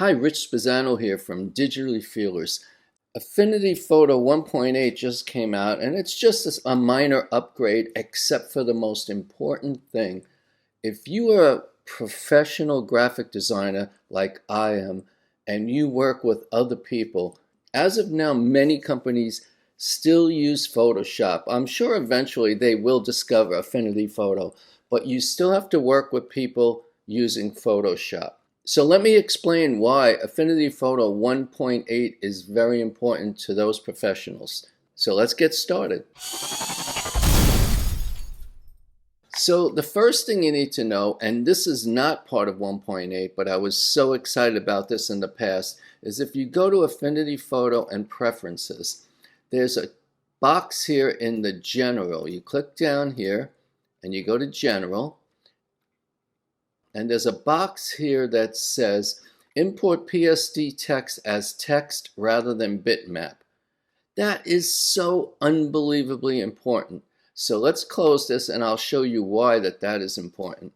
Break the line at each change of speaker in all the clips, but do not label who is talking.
Hi, Rich Spezzano here from Digitally Feelers. Affinity Photo 1.8 just came out, and it's just a minor upgrade, except for the most important thing. If you are a professional graphic designer like I am, and you work with other people, as of now, many companies still use Photoshop. I'm sure eventually they will discover Affinity Photo, but you still have to work with people using Photoshop. So let me explain why Affinity Photo 1.8 is very important to those professionals. So let's get started. So the first thing you need to know, and this is not part of 1.8, but I was so excited about this in the past, is if you go to Affinity Photo and Preferences, there's a box here in the General. You click down here and you go to General, and there's a box here that says import PSD text as text rather than bitmap. That is so unbelievably important. So let's close this and I'll show you why that is important.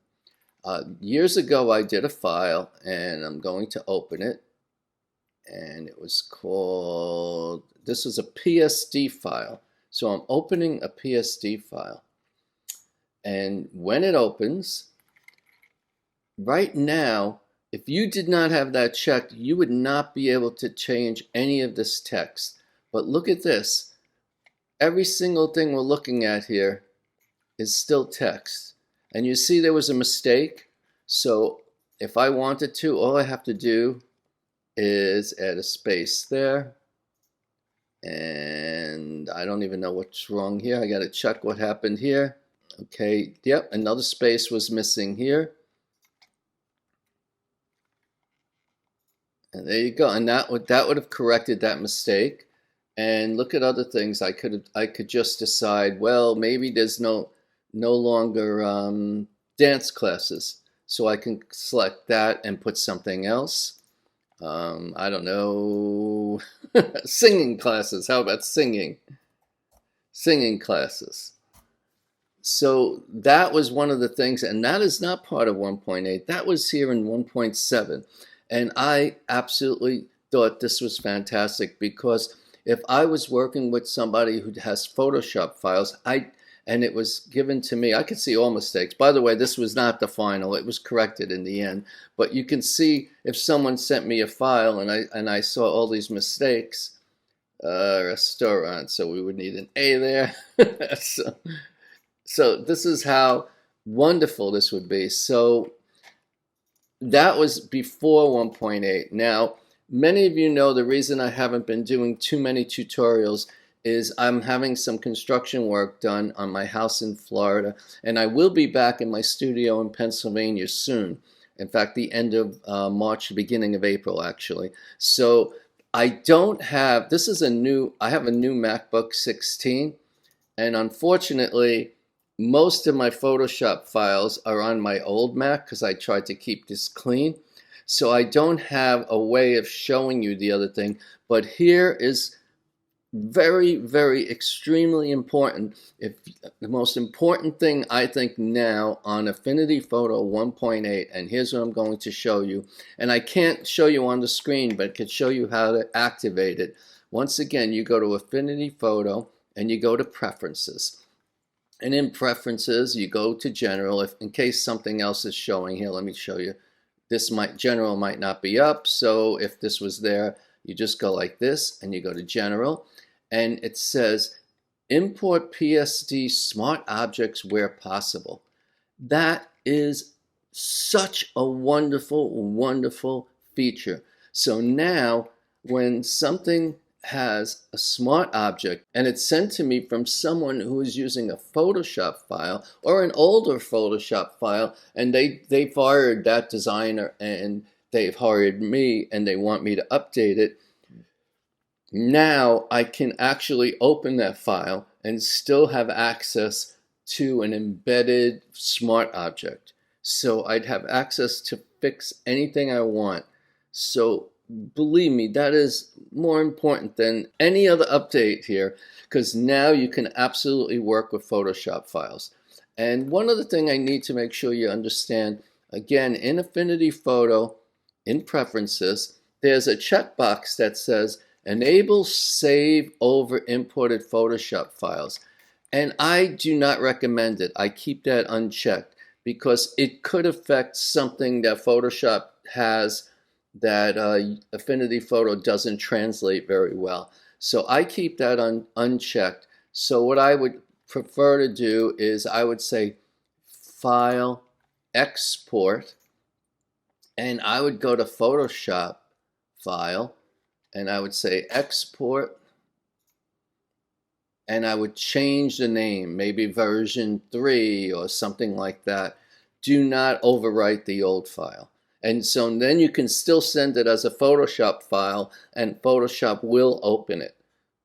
Years ago I did a file and I'm going to open it, and it was called, this was a PSD file. So I'm opening a PSD file, and when it opens, right now, if you did not have that checked, you would not be able to change any of this text. But look at this. Every single thing we're looking at here is still text. And you see there was a mistake. So if I wanted to, all I have to do is add a space there. And I don't even know what's wrong here. I got to check what happened here. Okay, yep, another space was missing here. And there you go. And that would have corrected that mistake. And look at other things. I could just decide, well, maybe there's no longer dance classes, so I can select that and put something else. I don't know, singing classes. How about singing classes? So that was one of the things, and that is not part of 1.8. That was here in 1.7, and I absolutely thought this was fantastic, because if I was working with somebody who has Photoshop files, and it was given to me, I could see all mistakes. By the way, this was not the final. It was corrected in the end. But you can see if someone sent me a file and I saw all these mistakes, restaurant, so we would need an A there. So this is how wonderful this would be. So that was before 1.8. Now, many of you know the reason I haven't been doing too many tutorials is I'm having some construction work done on my house in Florida, and I will be back in my studio in Pennsylvania soon. In fact, the end of March, beginning of April, actually. So I don't have, this is I have a new MacBook 16, and unfortunately, most of my Photoshop files are on my old Mac because I tried to keep this clean. So I don't have a way of showing you the other thing, but here is very, very extremely important. If the most important thing I think now on Affinity Photo 1.8, and here's what I'm going to show you, and I can't show you on the screen, but I can show you how to activate it. Once again, you go to Affinity Photo and you go to Preferences. And in Preferences, you go to General. If in case something else is showing here, let me show you. This General might not be up, so if this was there, you just go like this and you go to General, and it says import PSD smart objects where possible. That is such a wonderful, wonderful feature. So now when something has a smart object and it's sent to me from someone who is using a Photoshop file or an older Photoshop file, and they've hired that designer and they've hired me and they want me to update it, now I can actually open that file and still have access to an embedded smart object. So I'd have access to fix anything I want. So believe me, that is more important than any other update here, because now you can absolutely work with Photoshop files. And one other thing I need to make sure you understand, again, in Affinity Photo, in Preferences, there's a checkbox that says Enable Save Over Imported Photoshop Files. And I do not recommend it. I keep that unchecked because it could affect something that Photoshop has that Affinity Photo doesn't translate very well. So I keep that unchecked. So what I would prefer to do is I would say File, Export, and I would go to Photoshop, File, and I would say Export, and I would change the name, maybe version 3 or something like that. Do not overwrite the old file. And so then you can still send it as a Photoshop file and Photoshop will open it.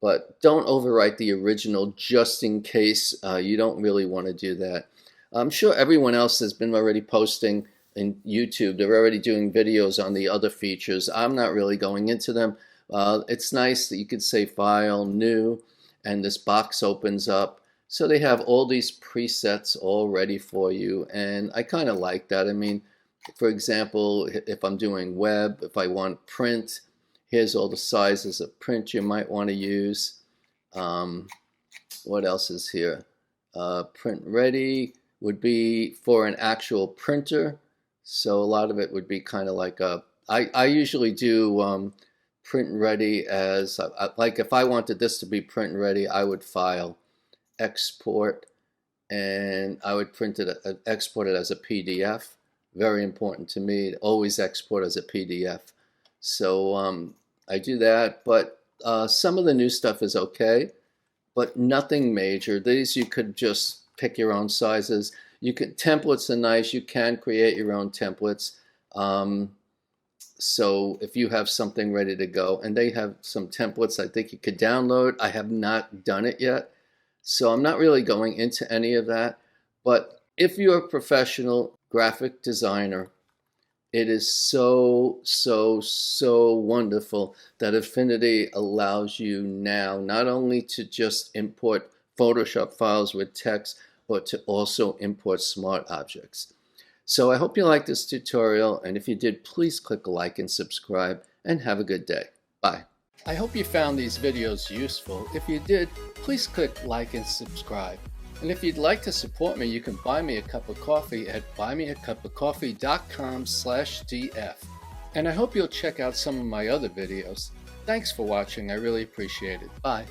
But don't overwrite the original just in case you don't really want to do that. I'm sure everyone else has been already posting in YouTube. They're already doing videos on the other features. I'm not really going into them. It's nice that you could say File, New, and this box opens up. So they have all these presets all ready for you, and I kind of like that. I mean, for example, if I'm doing web, if I want print, here's all the sizes of print you might want to use. What else is here? Print ready would be for an actual printer. So a lot of it would be kind of like I usually do print ready as, like if I wanted this to be print ready, I would File, Export, and I would print it, export it as a PDF. Very important to me to always export as a PDF. So I do that, but some of the new stuff is okay, but nothing major. These you could just pick your own sizes. You can, templates are nice. You can create your own templates. So if you have something ready to go, and they have some templates I think you could download. I have not done it yet, so I'm not really going into any of that. But if you're a professional graphic designer, it is so wonderful that Affinity allows you now not only to just import Photoshop files with text, but to also import smart objects. So I hope you liked this tutorial, and if you did, please click like and subscribe, and have a good day. Bye. I hope you found these videos useful. If you did, please click like and subscribe. And if you'd like to support me, you can buy me a cup of coffee at buymeacupofcoffee.com/df. And I hope you'll check out some of my other videos. Thanks for watching. I really appreciate it. Bye.